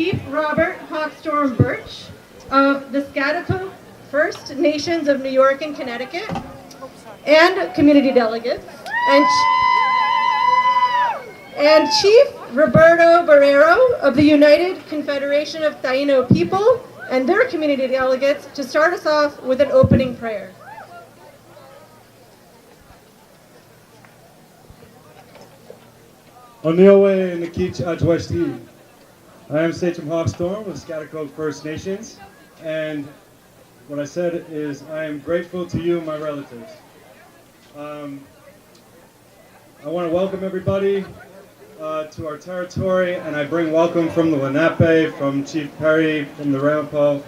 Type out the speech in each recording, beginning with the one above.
Chief Robert Hawkstorm Birch of the Schaghticoke First Nations of New York and Connecticut, and community delegates, and Chief Roberto Barrero of the United Confederation of Taino People and their community delegates to start us off with an opening prayer. Oniowe Nikich Ajweshti. I am Sachem Hawkstorm of Schaghticoke First Nations, and what I said is I am grateful to you, my relatives. I want to welcome everybody to our territory, and I bring welcome from the Lenape, from Chief Perry, from the Ramapo,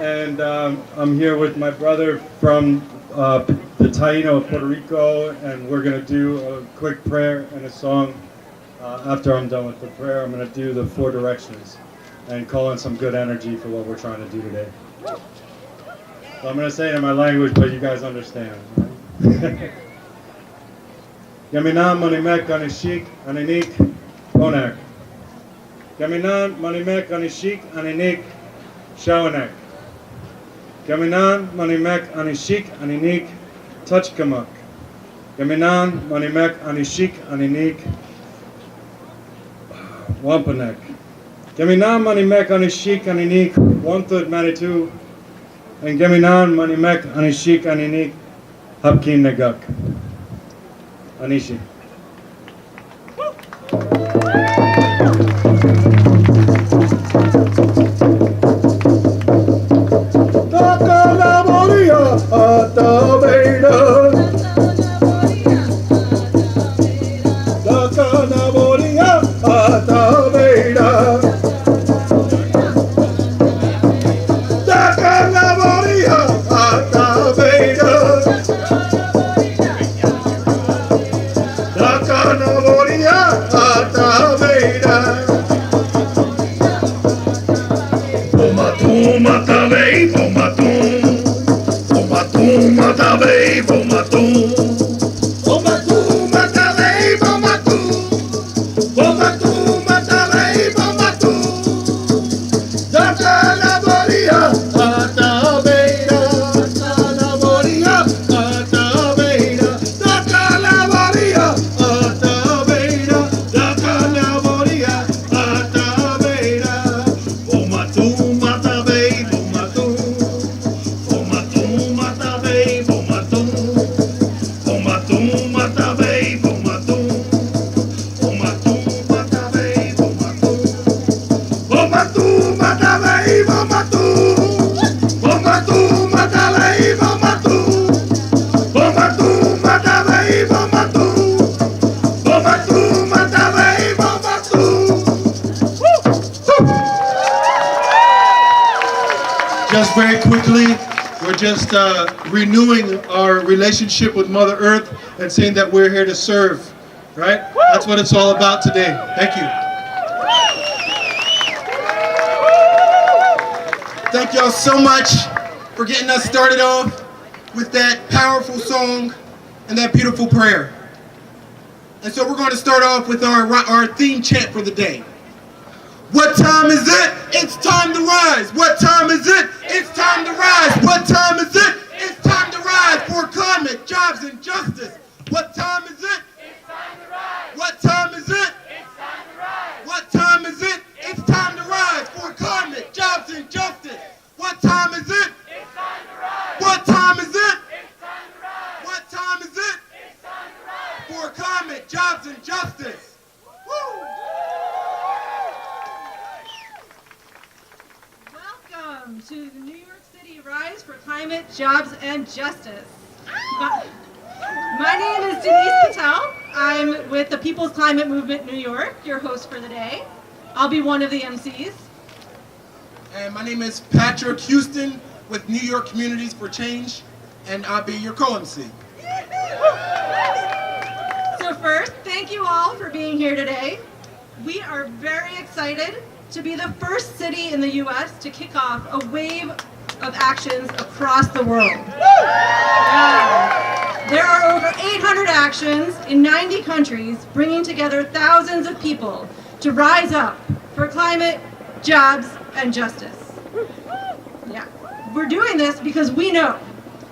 and I'm here with my brother from the Taino of Puerto Rico, and we're going to do a quick prayer and a song. After I'm done with the prayer, I'm going to do the 4 directions and call in some good energy for what we're trying to do today. So I'm going to say it in my language, but you guys understand. Yaminan Manimek Anishik Aninik Ponak. Yaminan Manimek Anishik Aninik Shawanek. Yaminan Manimek Anishik Aninik Touchkamak. Yaminan Manimek Anishik Aninik Wampanek. Gaminan Manimek Anishik Aninik Wanted Manitou. And Gaminan Manimek Anishik Aninik Hapkin Nagak. Anishi. Just very quickly, we're just renewing our relationship with Mother Earth and saying that we're here to serve, right? That's what it's all about today. Thank you. Thank y'all so much for getting us started off with that powerful song and that beautiful prayer. And so we're going to start off with our theme chant for the day. What time is it? It's time to rise. What time is it? It's time to rise. What time is it? It's time to rise for climate, jobs, and justice. What time is it? It's time to rise. What time is it? It's time to rise. What time is it? It's time to rise for climate, jobs, and justice. What time is it? It's time to rise. What time is it? It's time to rise. What time is it? It's time to rise for climate, jobs, and justice. Woo! Welcome to the New York City Rise for Climate, Jobs, and Justice. My name is Denise Patel. I'm with the People's Climate Movement New York, your host for the day. I'll be one of the MCs. And my name is Patrick Houston with New York Communities for Change, and I'll be your co-MC. So first, thank you all for being here today. We are very excited to be the first city in the U.S. to kick off a wave of actions across the world. Yeah. There are over 800 actions in 90 countries, bringing together thousands of people to rise up for climate, jobs, and justice. Yeah. We're doing this because we know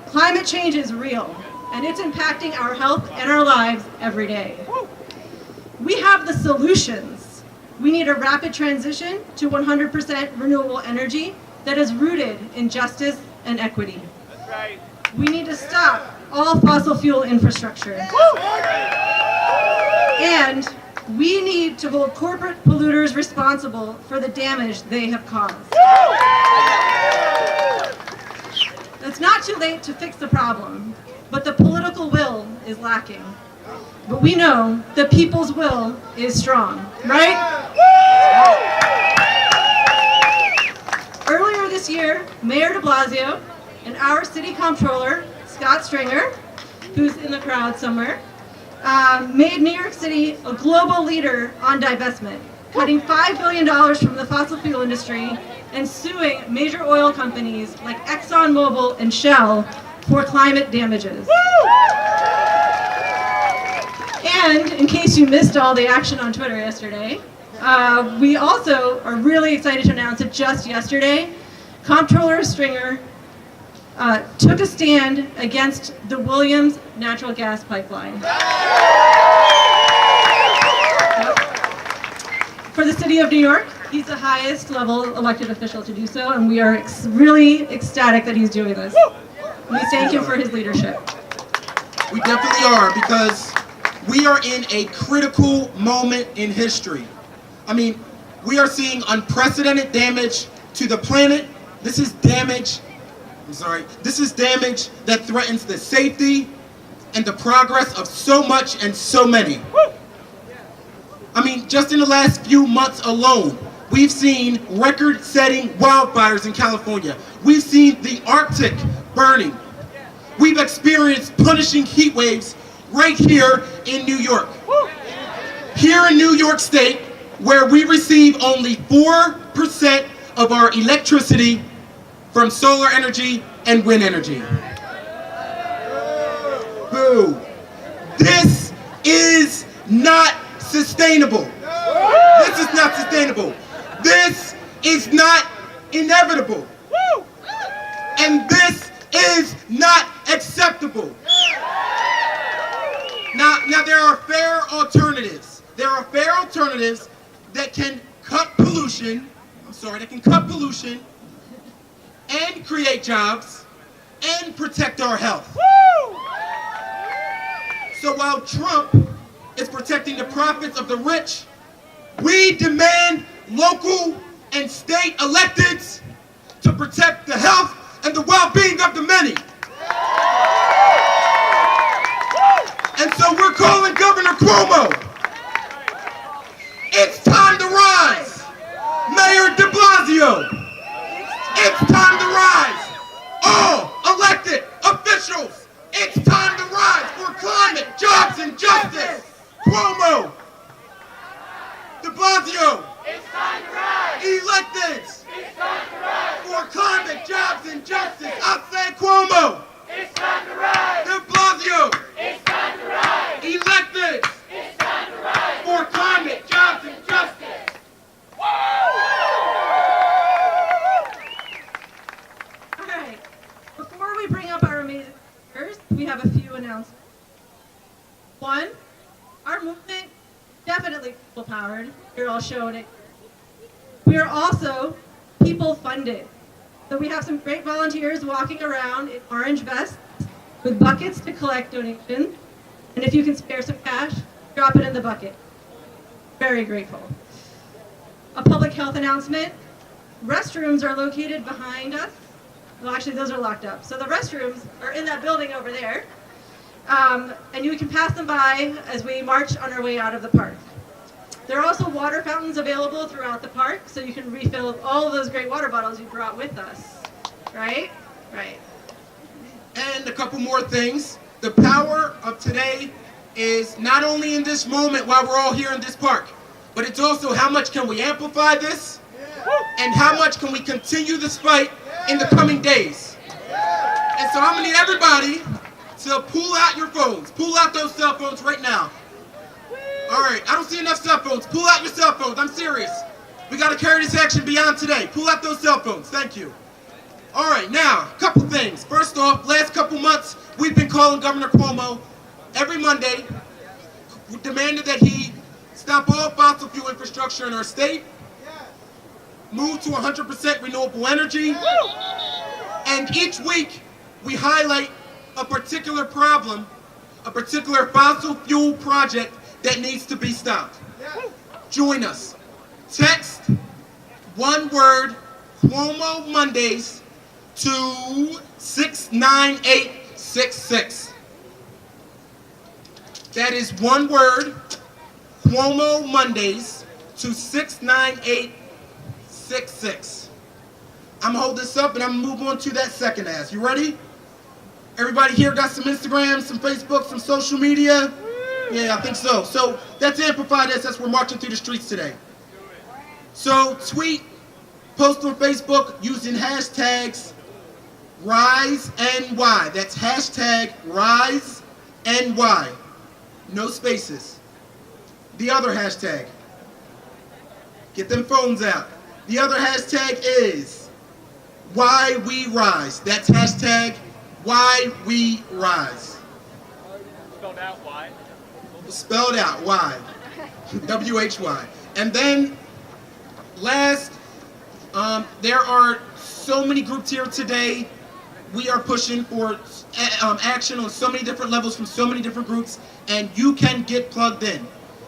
climate change is real, and it's impacting our health and our lives every day. We have the solutions. We need a rapid transition to 100% renewable energy that is rooted in justice and equity. That's right. We need to stop all fossil fuel infrastructure. And we need to hold corporate polluters responsible for the damage they have caused. It's not too late to fix the problem, but the political will is lacking. But we know the people's will is strong, right? Earlier this year, Mayor de Blasio and our city comptroller, Scott Stringer, who's in the crowd somewhere, made New York City a global leader on divestment, cutting $5 billion from the fossil fuel industry and suing major oil companies like ExxonMobil and Shell for climate damages. And in case you missed all the action on Twitter yesterday, we also are really excited to announce that just yesterday, Comptroller Stringer took a stand against the Williams natural gas pipeline. For the city of New York, he's the highest level elected official to do so, and we are really ecstatic that he's doing this. We thank him for his leadership. We definitely are, because we are in a critical moment in history. I mean, we are seeing unprecedented damage to the planet. This is damage that threatens the safety and the progress of so much and so many. I mean, just in the last few months alone, we've seen record-setting wildfires in California. We've seen the Arctic burning. We've experienced punishing heat waves right here in New York. Here in New York State, where we receive only 4% of our electricity from solar energy and wind energy. Boo. This is not sustainable. This is not sustainable. This is not inevitable. And this is not acceptable. Now there are fair alternatives. There are fair alternatives that can cut pollution, and create jobs and protect our health. So while Trump is protecting the profits of the rich, we demand local and state electeds to protect the health and the well-being of the many. And so we're calling Governor Cuomo. It's time to rise. Mayor de Blasio. It's time to rise. All elected officials. It's time to rise for climate, jobs, and justice. Cuomo. De Blasio. It's time to rise. Electeds. It's time to rise. For climate, jobs, and justice. I say Cuomo. It's time to rise. De Blasio. It's time to rise. Electeds. It's time to rise. For climate, jobs, and justice. All right. Before we bring up our amazing speakers, we have a few announcements. One, our movement definitely people-powered. You're all showing it. We are also people-funded. So we have some great volunteers walking around in orange vests with buckets to collect donations. And if you can spare some cash, drop it in the bucket. Very grateful. A public health announcement. Restrooms are located behind us. Well, actually, those are locked up. So the restrooms are in that building over there. And you can pass them by as we march on our way out of the park. There are also water fountains available throughout the park, so you can refill all of those great water bottles you brought with us. Right? Right. And a couple more things. The power of today is not only in this moment while we're all here in this park, but it's also how much can we amplify this and how much can we continue this fight in the coming days. And so I'm gonna need everybody to pull out your phones. Pull out those cell phones right now. All right, I don't see enough cell phones. Pull out your cell phones, I'm serious. We got to carry this action beyond today. Pull out those cell phones. Thank you. All right, now, a couple things. First off, last couple months, we've been calling Governor Cuomo every Monday, demanded that he stop all fossil fuel infrastructure in our state, move to 100% renewable energy, and each week we highlight a particular problem, a particular fossil fuel project that needs to be stopped. Join us. Text one word Cuomo Mondays to 69866. That is one word Cuomo Mondays to 69866. I'm gonna hold this up and I'm gonna move on to that second ask. You ready? Everybody here got some Instagram, some Facebook, some social media? Yeah, I think so. So that's Amplified SS. We're marching through the streets today. So tweet, post on Facebook using hashtags RiseNY. That's hashtag RiseNY. No spaces. The other hashtag. Get them phones out. The other hashtag is Why We Rise. That's hashtag Why We Rise. Spelled out why? Spelled out why. W-H-Y. And then last, there are so many groups here today. We are pushing for action on so many different levels from so many different groups, and you can get plugged in.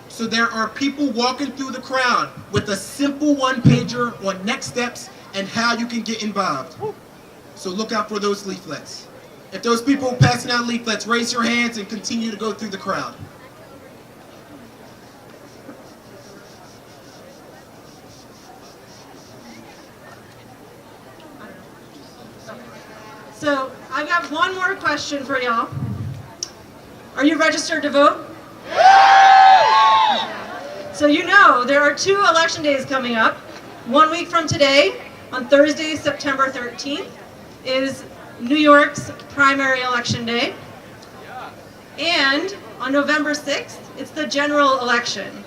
So there are people walking through the crowd with a simple one-pager on next steps and how you can get involved. So look out for those leaflets. If those people passing out leaflets, raise your hands and continue to go through the crowd. So I've got one more question for y'all. Are you registered to vote? So you know there are 2 election days coming up. 1 week from today, on Thursday, September 13th, is New York's primary election day. And on November 6th, it's the general election.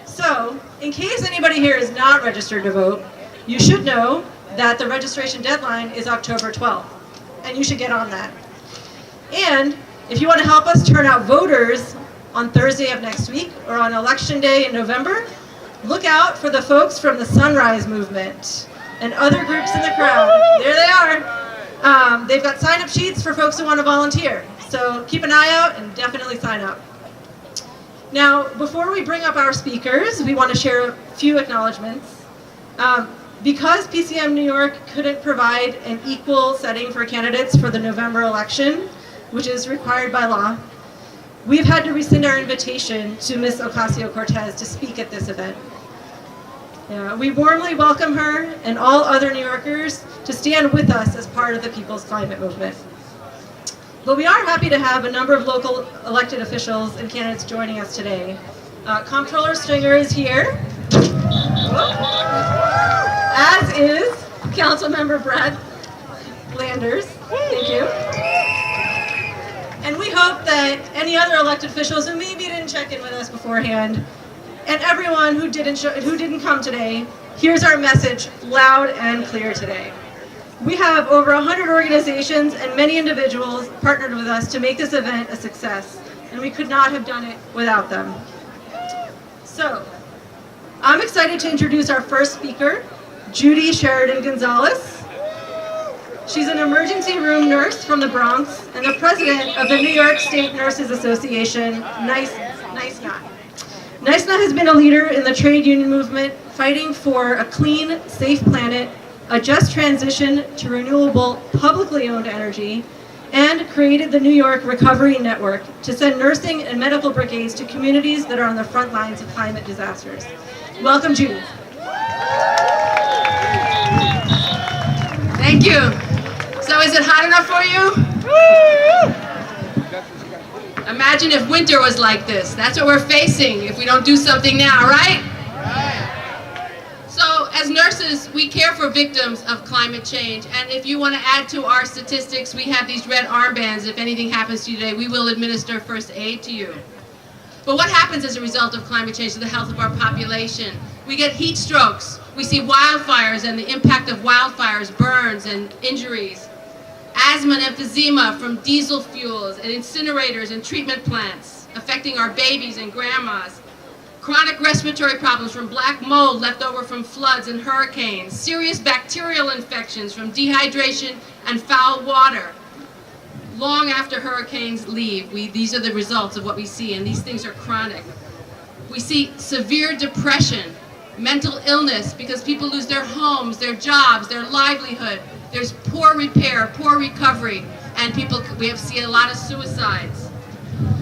So in case anybody here is not registered to vote, you should know that the registration deadline is October 12th. And you should get on that. And if you want to help us turn out voters on Thursday of next week or on election day in November, look out for the folks from the Sunrise Movement and other groups in the crowd. There they are. They've got sign-up sheets for folks who want to volunteer. So keep an eye out and definitely sign up. Now, before we bring up our speakers, we want to share a few acknowledgments. Because PCM New York couldn't provide an equal setting for candidates for the November election, which is required by law, we've had to rescind our invitation to Ms. Ocasio-Cortez to speak at this event. We warmly welcome her and all other New Yorkers to stand with us as part of the People's Climate Movement. But we are happy to have a number of local elected officials and candidates joining us today. Comptroller Stringer is here. As is Councilmember Brad Landers. Thank you. And we hope that any other elected officials who maybe didn't check in with us beforehand, and everyone who didn't come today, here's our message loud and clear today. We have over 100 organizations and many individuals partnered with us to make this event a success, and we could not have done it without them. So, I'm excited to introduce our first speaker, Judy Sheridan Gonzalez. She's an emergency room nurse from the Bronx and the president of the New York State Nurses Association, NICE-NA. NICE-NA has been a leader in the trade union movement, fighting for a clean, safe planet, a just transition to renewable, publicly owned energy, and created the New York Recovery Network to send nursing and medical brigades to communities that are on the front lines of climate disasters. Welcome, Judy. Thank you. So is it hot enough for you? Imagine if winter was like this. That's what we're facing if we don't do something now, right? So as nurses, we care for victims of climate change. And if you want to add to our statistics, we have these red armbands. If anything happens to you today, we will administer first aid to you. But what happens as a result of climate change to the health of our population? We get heat strokes. We see wildfires and the impact of wildfires, burns and injuries. Asthma and emphysema from diesel fuels and incinerators and treatment plants, affecting our babies and grandmas. Chronic respiratory problems from black mold left over from floods and hurricanes. Serious bacterial infections from dehydration and foul water. Long after hurricanes leave, these are the results of what we see, and these things are chronic. We see severe depression, mental illness because people lose their homes, their jobs, their livelihood. There's poor repair, poor recovery, and we have seen a lot of suicides.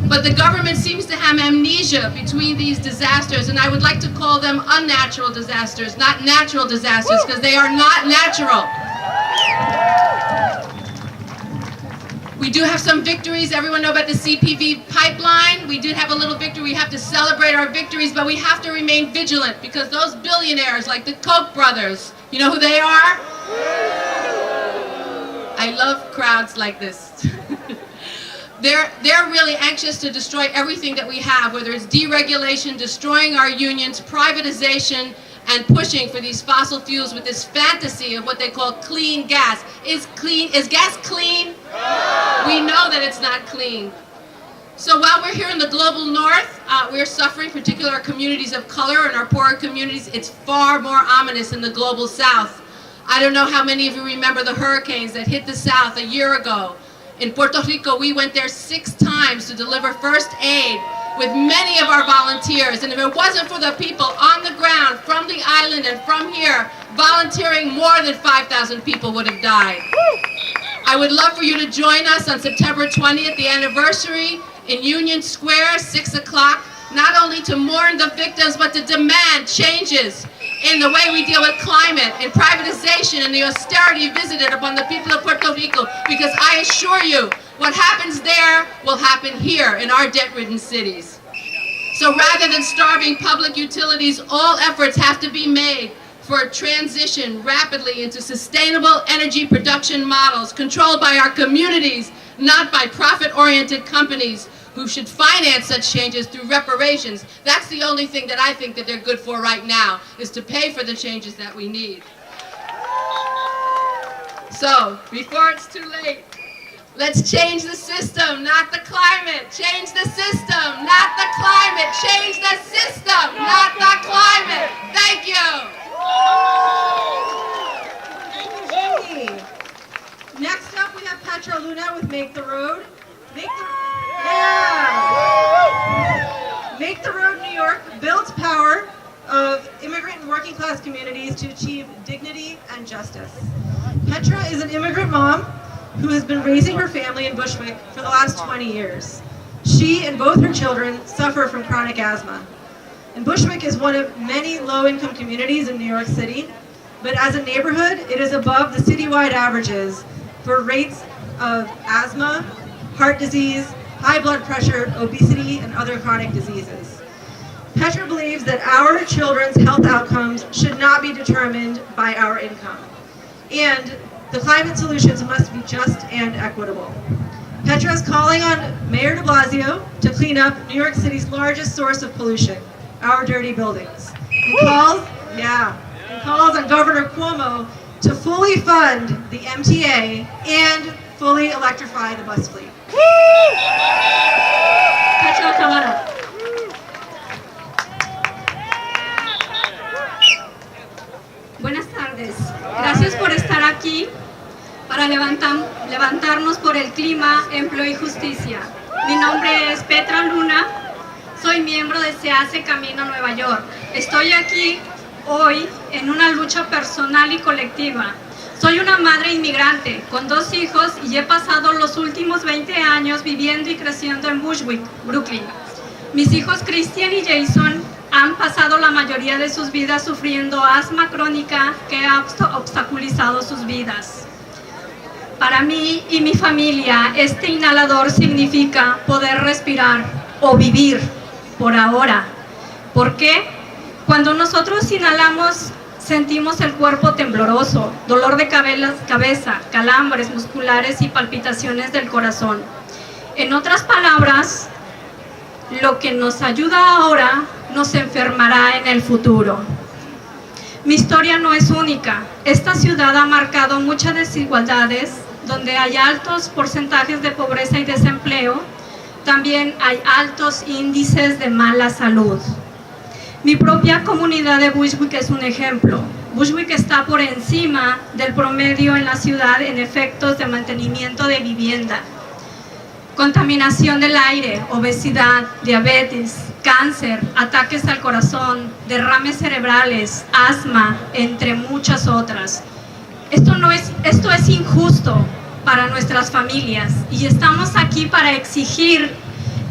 But the government seems to have amnesia between these disasters, and I would like to call them unnatural disasters, not natural disasters, because they are not natural. We do have some victories. Everyone know about the CPV pipeline? We did have a little victory. We have to celebrate our victories, but we have to remain vigilant because those billionaires like the Koch brothers, you know who they are? I love crowds like this. They're really anxious to destroy everything that we have, whether it's deregulation, destroying our unions, privatization, and pushing for these fossil fuels with this fantasy of what they call clean gas. Is gas clean? We know that it's not clean. So while we're here in the global north, we're suffering, particularly our communities of color and our poorer communities. It's far more ominous in the global south. I don't know how many of you remember the hurricanes that hit the south a year ago. In Puerto Rico, we went there 6 times to deliver first aid with many of our volunteers. And if it wasn't for the people on the ground, from the island and from here, volunteering, more than 5,000 people would have died. I would love for you to join us on September 20th, the anniversary, in Union Square, 6 o'clock, not only to mourn the victims, but to demand changes in the way we deal with climate and privatization and the austerity visited upon the people of Puerto Rico, because I assure you, what happens there will happen here in our debt-ridden cities. So rather than starving public utilities, all efforts have to be made for a transition rapidly into sustainable energy production models controlled by our communities, not by profit-oriented companies who should finance such changes through reparations. That's the only thing that I think that they're good for right now, is to pay for the changes that we need. So, before it's too late, let's change the system, not the climate. Change the system, not the climate. Change the system, not the climate. Thank you. Thank you, Jenny. Next up, we have Petra Luna with Make the Road. Make the Road New York builds power of immigrant and working class communities to achieve dignity and justice. Petra is an immigrant mom who has been raising her family in Bushwick for the last 20 years. She and both her children suffer from chronic asthma. And Bushwick is one of many low-income communities in New York City, but as a neighborhood, it is above the citywide averages for rates of asthma, heart disease, high blood pressure, obesity, and other chronic diseases. Petra believes that our children's health outcomes should not be determined by our income, and the climate solutions must be just and equitable. Petra is calling on Mayor de Blasio to clean up New York City's largest source of pollution, our dirty buildings. And calls on Governor Cuomo to fully fund the MTA and fully electrify the bus fleet. Petra, come on up. Buenas tardes. Gracias por estar aquí para levantarnos por el clima, empleo y justicia. Mi nombre es Petra Luna. Soy miembro de Se Hace Camino Nueva York. Estoy aquí hoy en una lucha personal y colectiva. Soy una madre inmigrante con 2 hijos y he pasado los últimos 20 años viviendo y creciendo en Bushwick, Brooklyn. Mis hijos Christian y Jason han pasado la mayoría de sus vidas sufriendo asma crónica que ha obstaculizado sus vidas. Para mí y mi familia, este inhalador significa poder respirar o vivir por ahora. ¿Por qué? Cuando nosotros inhalamos, sentimos el cuerpo tembloroso, dolor de cabeza, calambres musculares y palpitaciones del corazón. En otras palabras, lo que nos ayuda ahora nos enfermará en el futuro. Mi historia no es única. Esta ciudad ha marcado muchas desigualdades, donde hay altos porcentajes de pobreza y desempleo. También hay altos índices de mala salud. Mi propia comunidad de Bushwick es un ejemplo. Bushwick está por encima del promedio en la ciudad en efectos de mantenimiento de vivienda, contaminación del aire, obesidad, diabetes, cáncer, ataques al corazón, derrames cerebrales, asma, entre muchas otras. Esto es injusto para nuestras familias y estamos aquí para exigir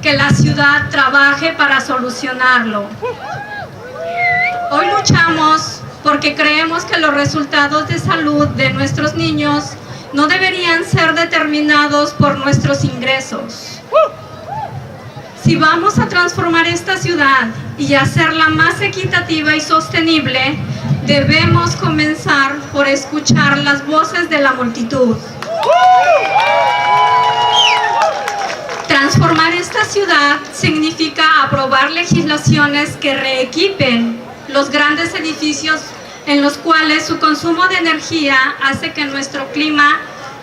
que la ciudad trabaje para solucionarlo. Hoy luchamos porque creemos que los resultados de salud de nuestros niños no deberían ser determinados por nuestros ingresos. Si vamos a transformar esta ciudad y hacerla más equitativa y sostenible, debemos comenzar por escuchar las voces de la multitud. Transformar esta ciudad significa aprobar legislaciones que reequipen los grandes edificios en los cuales su consumo de energía hace que nuestro clima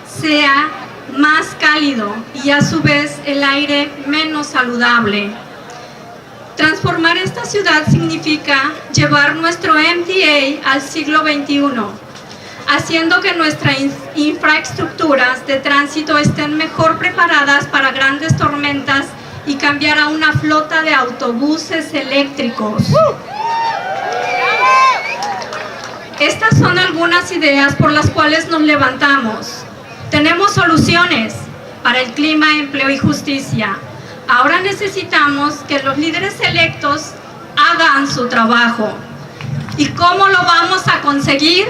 sea más cálido y a su vez el aire menos saludable. Transformar esta ciudad significa llevar nuestro MTA al siglo XXI, haciendo que nuestras infraestructuras de tránsito estén mejor preparadas para grandes tormentas y cambiar a una flota de autobuses eléctricos. Estas son algunas ideas por las cuales nos levantamos. Tenemos soluciones para el clima, empleo y justicia. Ahora necesitamos que los líderes electos hagan su trabajo. ¿Y cómo lo vamos a conseguir?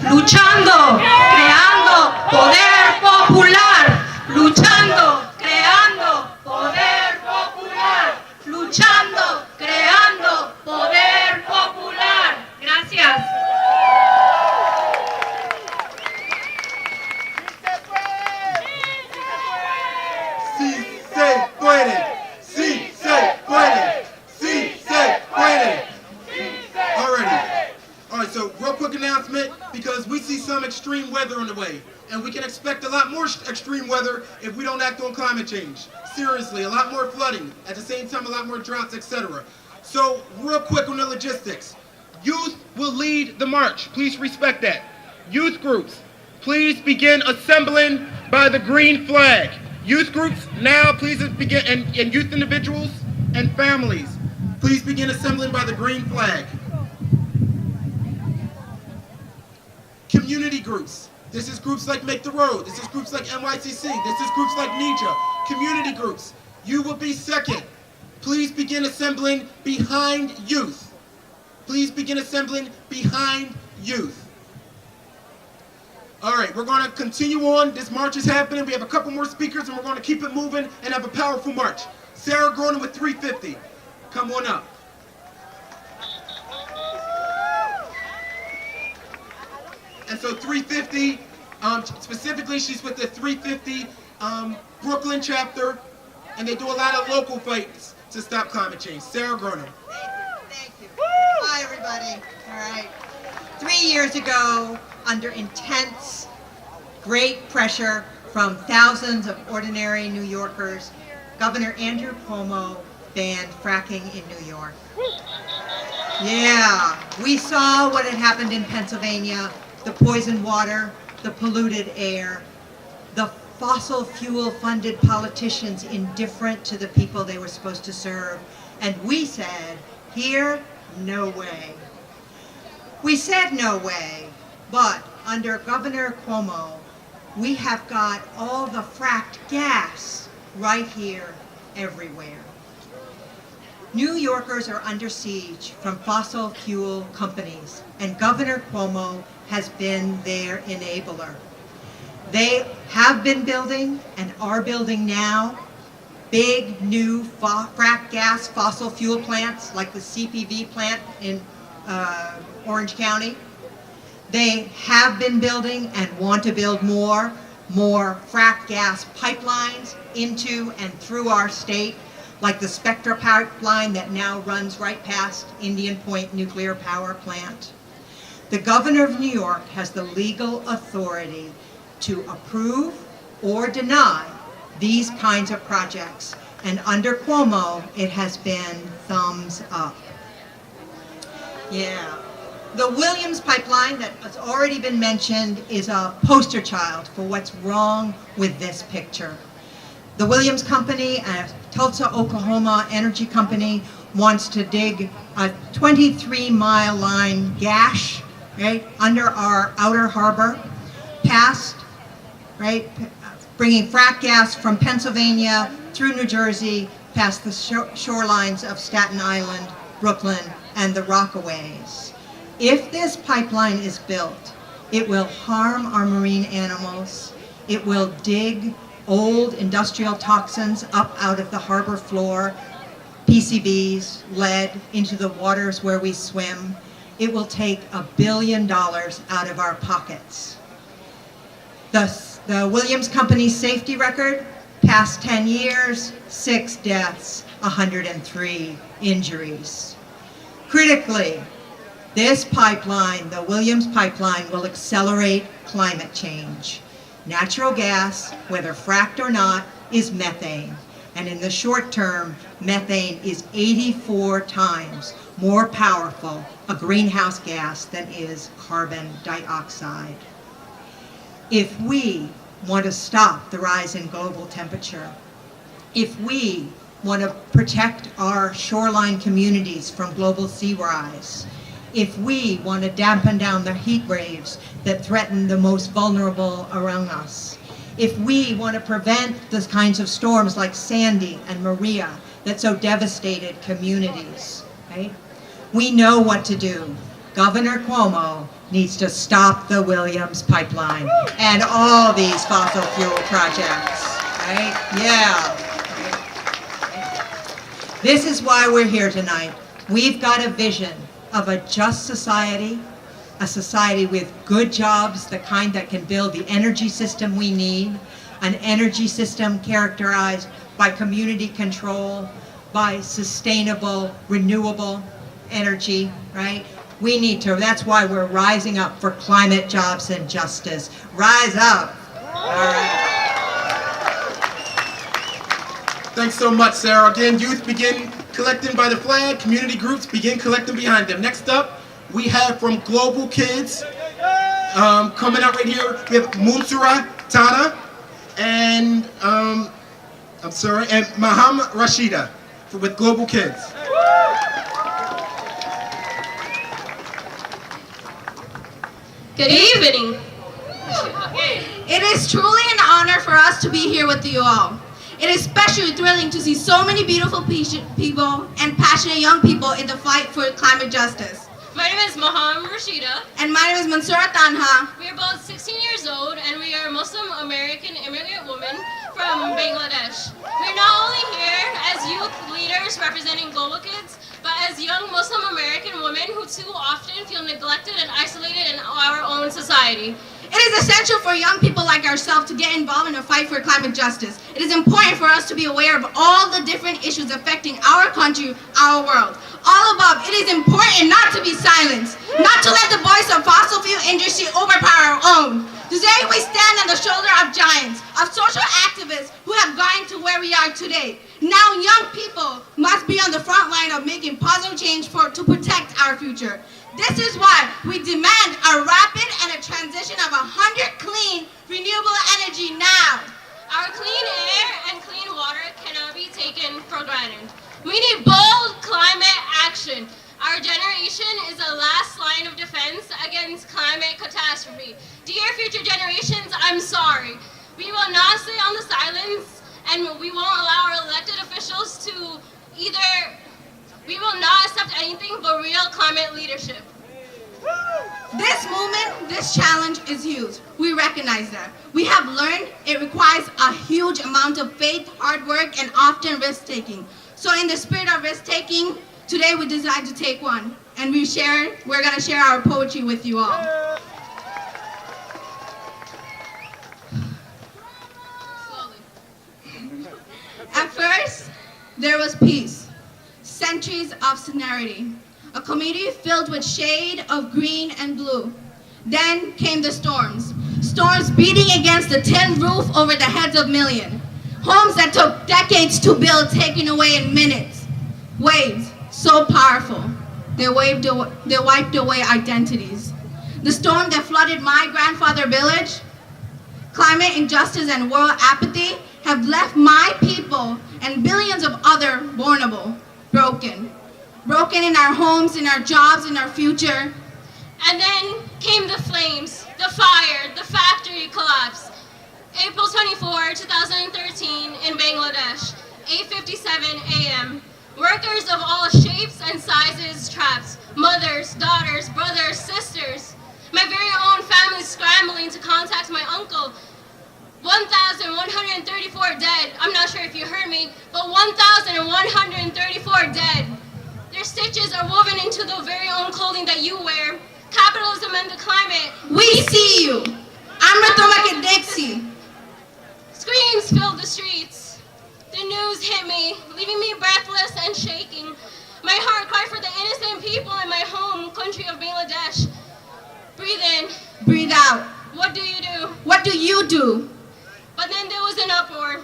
Luchando, creando poder popular. Luchando, creando poder popular. Luchando, creando poder popular. Gracias. Sí se puede, sí se puede, sí se puede. Alright, so real quick announcement, because we see some extreme weather on the way, and we can expect a lot more extreme weather if we don't act on climate change. Seriously, a lot more flooding, at the same time a lot more droughts, etc. So real quick on the logistics. Youth will lead the march, please respect that. Youth groups, please begin assembling by the green flag. Youth groups now, please begin, and youth individuals and families, please begin assembling by the green flag. Community groups. This is groups like Make the Road. This is groups like NYCC. This is groups like NIJA. Community groups. You will be second. Please begin assembling behind youth. Please begin assembling behind youth. All right, we're going to continue on. This march is happening. We have a couple more speakers, and we're going to keep it moving and have a powerful march. Sarah Gordon with 350. Come on up. And so 350, specifically, she's with the 350 Brooklyn chapter, and they do a lot of local fights to stop climate change. Sarah Gordon. Thank you. Hi, everybody. All right. 3 years ago, under intense, great pressure from thousands of ordinary New Yorkers, Governor Andrew Cuomo banned fracking in New York. Yeah, we saw what had happened in Pennsylvania, the poisoned water, the polluted air, the fossil fuel funded politicians indifferent to the people they were supposed to serve. And we said, here, no way. We said no way, but under Governor Cuomo, we have got all the fracked gas right here, everywhere. New Yorkers are under siege from fossil fuel companies, and Governor Cuomo has been their enabler. They have been building and are building now big new fracked gas fossil fuel plants like the CPV plant in Orange County. They have been building and want to build more fracked gas pipelines into and through our state, like the Spectra pipeline that now runs right past Indian Point Nuclear Power Plant. The governor of New York has the legal authority to approve or deny these kinds of projects. And under Cuomo, it has been thumbs up. Yeah. The Williams pipeline that has already been mentioned is a poster child for what's wrong with this picture. The Williams Company, a Tulsa, Oklahoma energy company, wants to dig a 23-mile line gash, right, under our outer harbor, past, right, bringing frack gas from Pennsylvania through New Jersey, past the shorelines of Staten Island, Brooklyn, and the Rockaways. If this pipeline is built, it will harm our marine animals. It will dig old industrial toxins up out of the harbor floor, PCBs, lead, into the waters where we swim. It will take $1 billion out of our pockets. The Williams Company's safety record, past 10 years, 6 deaths, 103 injuries. Critically, this pipeline, the Williams pipeline, will accelerate climate change. Natural gas, whether fracked or not, is methane. And in the short term, methane is 84 times more powerful a greenhouse gas than is carbon dioxide. If we want to stop the rise in global temperature, if we want to protect our shoreline communities from global sea rise, if we want to dampen down the heat waves that threaten the most vulnerable around us, if we want to prevent the kinds of storms like Sandy and Maria that so devastated communities, right? We know what to do. Governor Cuomo needs to stop the Williams pipeline and all these fossil fuel projects, right? Yeah. This is why we're here tonight. We've got a vision of a just society, a society with good jobs, the kind that can build the energy system we need, an energy system characterized by community control, by sustainable, renewable energy, right? We need to, that's why we're rising up for climate, jobs, and justice. Rise up. All right. Thanks so much, Sarah. Again, youth begin collecting by the flag. Community groups begin collecting behind them. Next up, we have from Global Kids, coming up right here, we have Munsura Tana and, and Maham Rashida with Global Kids. Good evening. It is truly an honor for us to be here with you all. It is especially thrilling to see so many beautiful people and passionate young people in the fight for climate justice. My name is Maham Rashida. And my name is Mansura Tanha. We are both 16 years old and we are Muslim American immigrant women from Bangladesh. We are not only here as youth leaders representing Global Kids, but as young Muslim American women who too often feel neglected and isolated in our own society. It is essential for young people like ourselves to get involved in the fight for climate justice. It is important for us to be aware of all the different issues affecting our country, our world. All above, it is important not to be silenced, not to let the voice of fossil fuel industry overpower our own. Today we stand on the shoulder of giants, of social activists who have gotten to where we are today. Now young people must be on the front line of making positive change to protect our future. This is why we demand a rapid and a transition of 100 clean, renewable energy now. Our clean air and clean water cannot be taken for granted. We need bold climate action. Our generation is the last line of defense against climate catastrophe. Dear future generations, I'm sorry. We will not stay on the silence, and we won't allow our elected officials to we will not accept anything but real climate leadership. This movement, this challenge is huge. We recognize that. We have learned it requires a huge amount of faith, hard work, and often risk-taking. So in the spirit of risk-taking, today we decided to take one. And we're going to share our poetry with you all. Slowly. At first, there was peace. Centuries of serenity. a community filled with shade of green and blue. Then came the storms. Storms beating against the tin roof over the heads of millions. Homes that took decades to build, taken away in minutes. Waves so powerful, they wiped away identities. The storm that flooded my grandfather's village, climate injustice and world apathy have left my people and billions of other vulnerable, broken. Broken in our homes, in our jobs, in our future. And then came the flames, the fire, the factory collapse. April 24, 2013 in Bangladesh, 8:57 a.m. Workers of all shapes and sizes trapped. Mothers, daughters, brothers, sisters. My very own family scrambling to contact my uncle. 1,134 dead. I'm not sure if you heard me, but 1,134 dead. Their stitches are woven into the very own clothing that you wear. Capitalism and the climate. We see you. I'm Dixie. Screams filled the streets. The news hit me, leaving me breathless and shaking. My heart cried for the innocent people in my home country of Bangladesh. Breathe in. Breathe out. What do you do? What do you do? But then there was an uproar.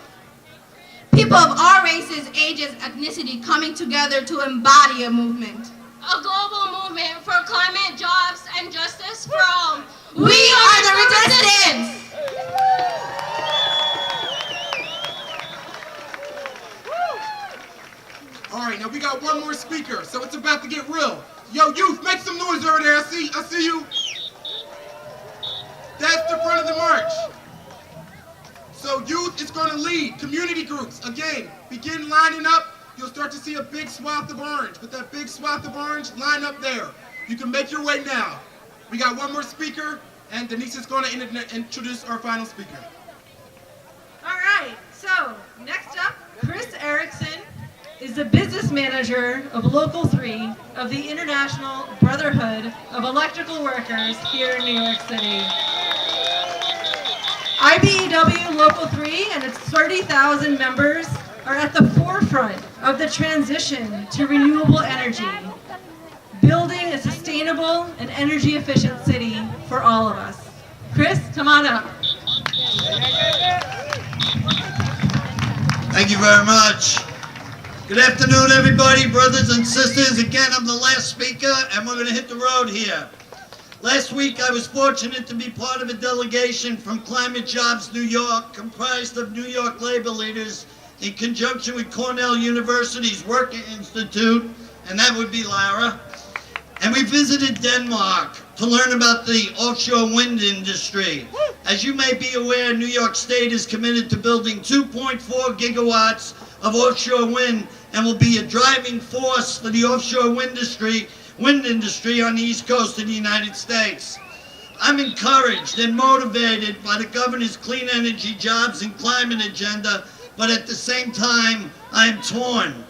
People of all races, ages, ethnicity coming together to embody a movement. A global movement for climate, jobs, and justice for all. We are the resistance! All right, now we got one more speaker, so it's about to get real. Yo, youth, make some noise over there. I see you. That's the front of the march. So youth is going to lead community groups. Again, begin lining up. You'll start to see a big swath of orange. With that big swath of orange, line up there. You can make your way now. We got one more speaker, and Denise is going to introduce our final speaker. All right, so next up, Chris Erickson is the business manager of Local 3 of the International Brotherhood of Electrical Workers here in New York City. IBEW Local 3 and its 30,000 members are at the forefront of the transition to renewable energy, building a sustainable and energy efficient city for all of us. Chris, come on up. Thank you very much. Good afternoon, everybody, brothers and sisters. Again, I'm the last speaker, and we're going to hit the road here. Last week, I was fortunate to be part of a delegation from Climate Jobs New York, comprised of New York labor leaders in conjunction with Cornell University's Worker Institute, and that would be Lara. And we visited Denmark to learn about the offshore wind industry. As you may be aware, New York State is committed to building 2.4 gigawatts of offshore wind and will be a driving force for the offshore wind industry on the East Coast of the United States. I'm encouraged and motivated by the governor's clean energy, jobs, and climate agenda, but at the same time, I am torn.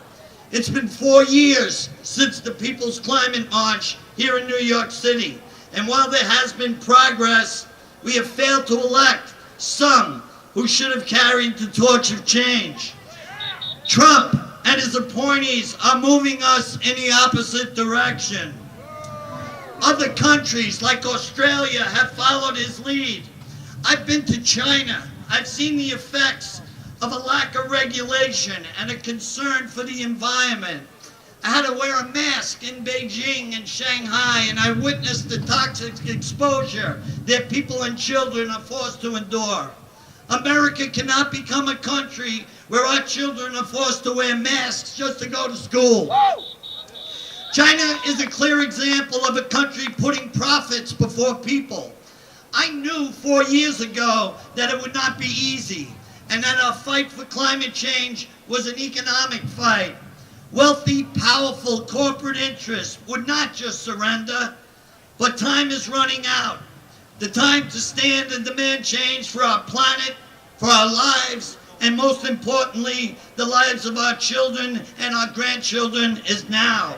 It's been 4 years since the People's Climate March here in New York City, and while there has been progress, we have failed to elect some who should have carried the torch of change. Trump and his appointees are moving us in the opposite direction. Other countries like Australia have followed his lead. I've been to China. I've seen the effects of a lack of regulation and a concern for the environment. I had to wear a mask in Beijing and Shanghai, and I witnessed the toxic exposure that people and children are forced to endure. America cannot become a country where our children are forced to wear masks just to go to school. China is a clear example of a country putting profits before people. I knew 4 years ago that it would not be easy, and that our fight for climate change was an economic fight. Wealthy, powerful corporate interests would not just surrender, but time is running out. The time to stand and demand change for our planet, for our lives, and most importantly, the lives of our children and our grandchildren is now.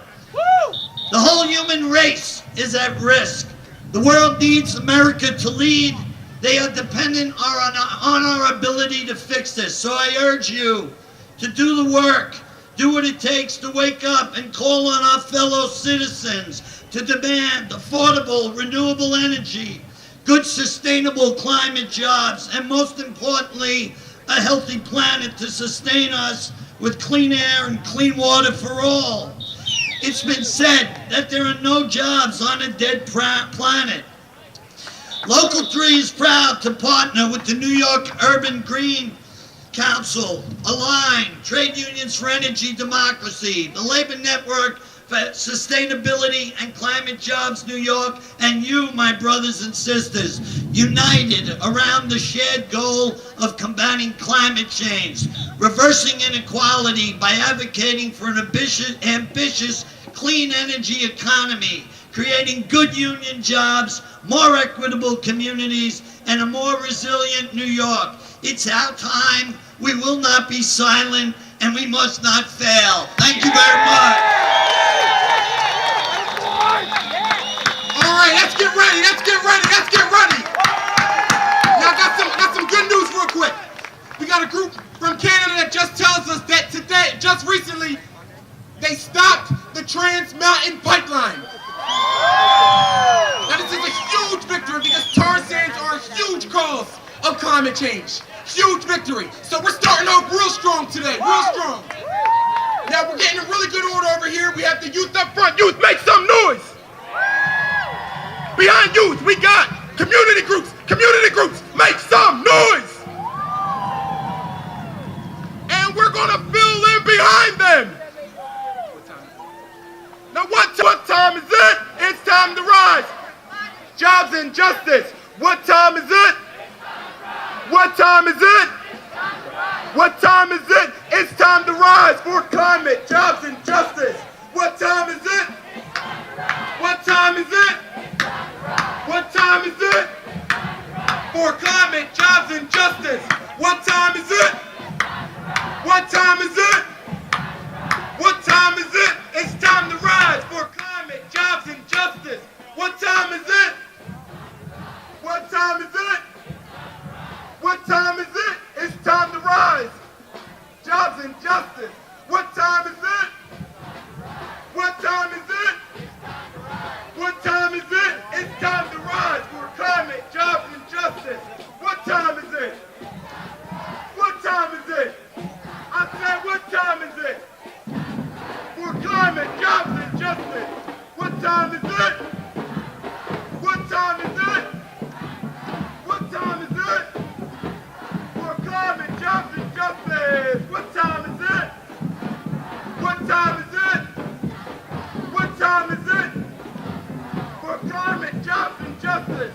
The whole human race is at risk. The world needs America to lead. They are dependent on our ability to fix this. So I urge you to do the work, do what it takes to wake up and call on our fellow citizens to demand affordable, renewable energy, good, sustainable climate jobs, and most importantly, a healthy planet to sustain us with clean air and clean water for all. It's been said that there are no jobs on a dead planet. Local 3 is proud to partner with the New York Urban Green Council, Align, Trade Unions for Energy Democracy, the Labor Network for Sustainability and Climate Jobs New York, and you, my brothers and sisters, united around the shared goal of combating climate change, reversing inequality by advocating for an ambitious clean energy economy, creating good union jobs, more equitable communities, and a more resilient New York. It's our time. We will not be silent, and we must not fail. Thank you very much. All right, let's get ready. Now, I got some good news real quick. We got a group from Canada that just tells us that today, just recently, they stopped the Trans Mountain Pipeline. Now, this is a huge victory because tar sands are a huge cause of climate change. Huge victory. So we're starting off real strong today, real strong. Now, we're getting in really good order over here. We have the youth up front. Youth, make some noise. Behind youth, we got community groups. Community groups, make some noise. And we're gonna fill in behind them. Now what time is it? It's time to rise. Jobs and justice. What time is it? What time is it? What time is it? It's time to rise for climate, jobs, and justice. What time is it? What time is it? What time is it? For climate, jobs, and justice. What time is it? What time is it? What time is it? It's time to rise for climate, jobs, and justice. What time is it? What time is it? What time is it? It's time to rise. Jobs and justice. What time is it? What time is it? What time is it? It's time to rise for climate, jobs, and justice. What time is it? What time is it? I said, what time is it? For climate, jobs, and justice. What time is it? What time is it? What time is it? For climate, jobs, and justice. What time is it? What time is it? What time is it? For climate, jobs, and justice.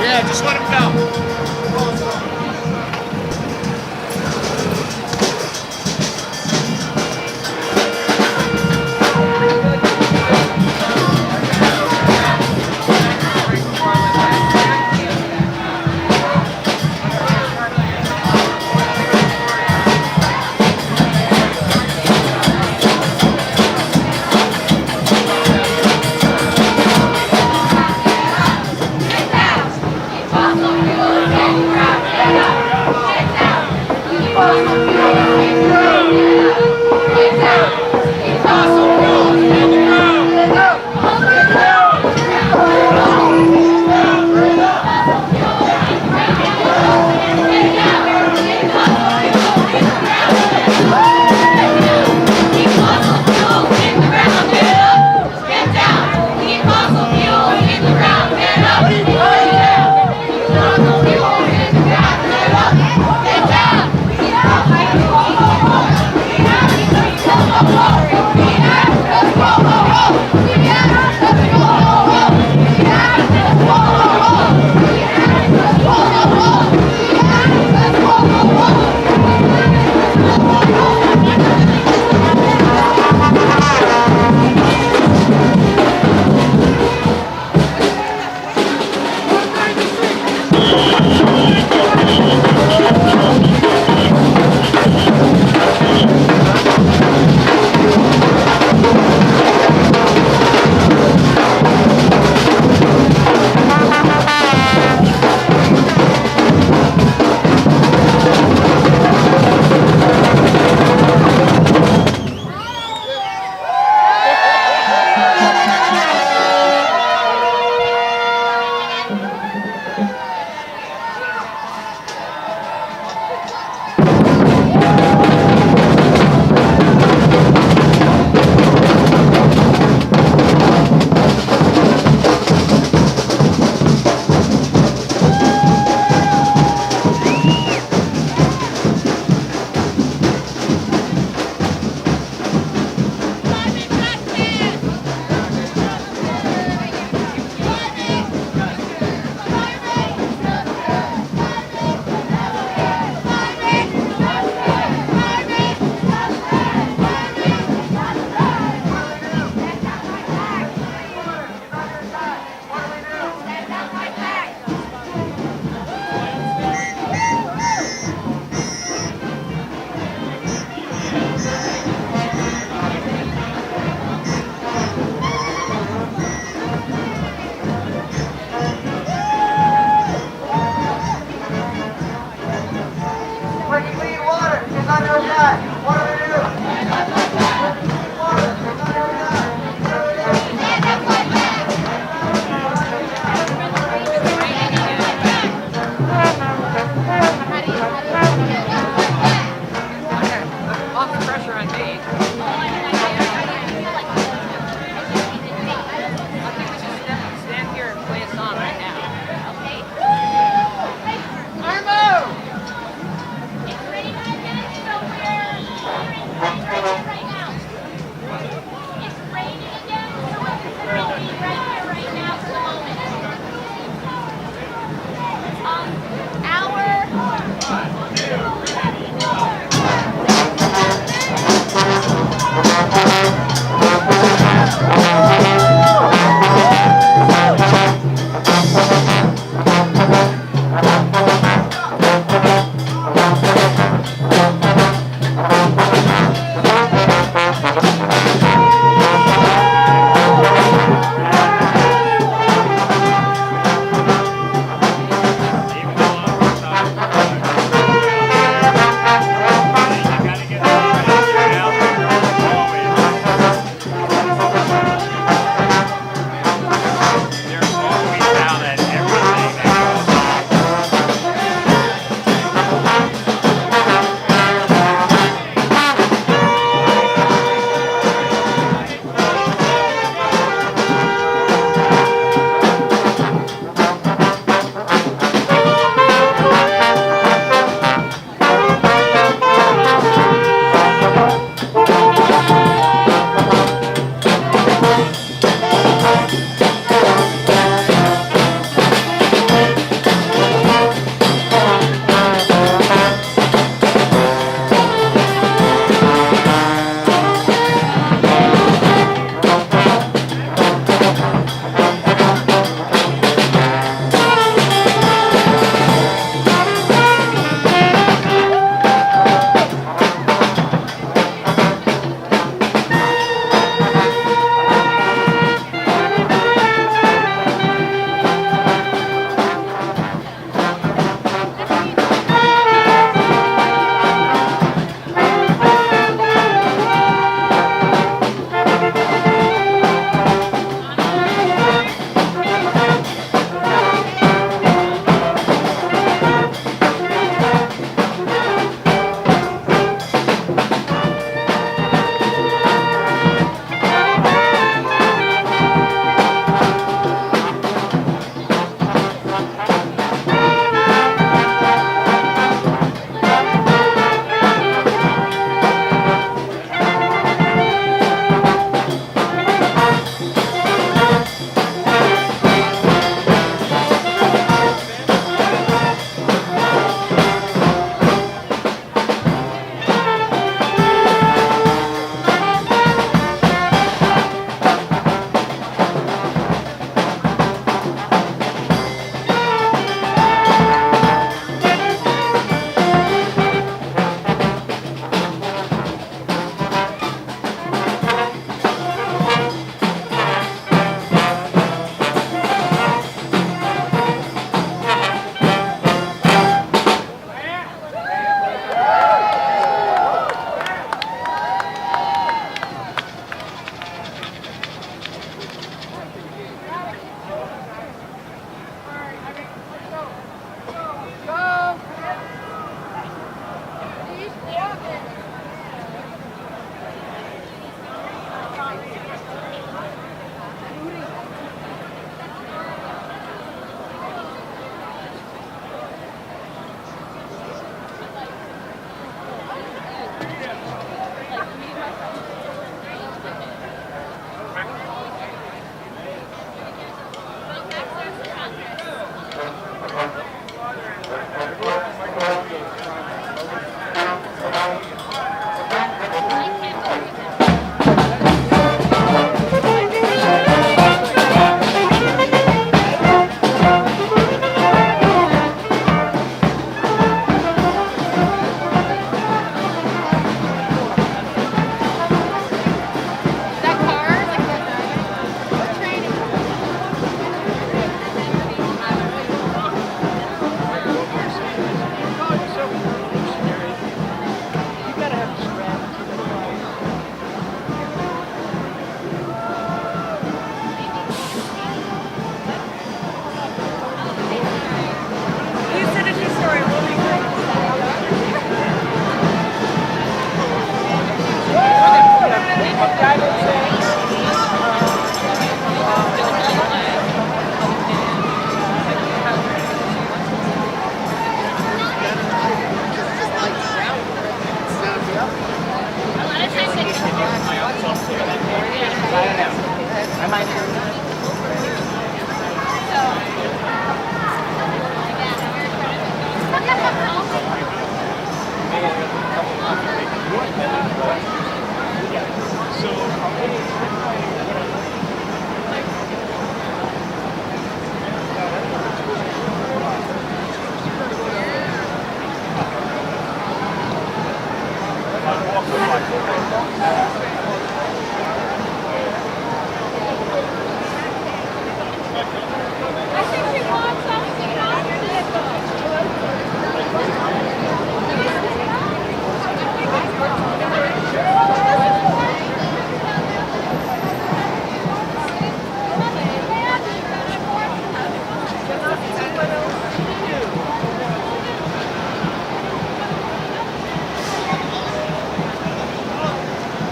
Yeah, just let him go.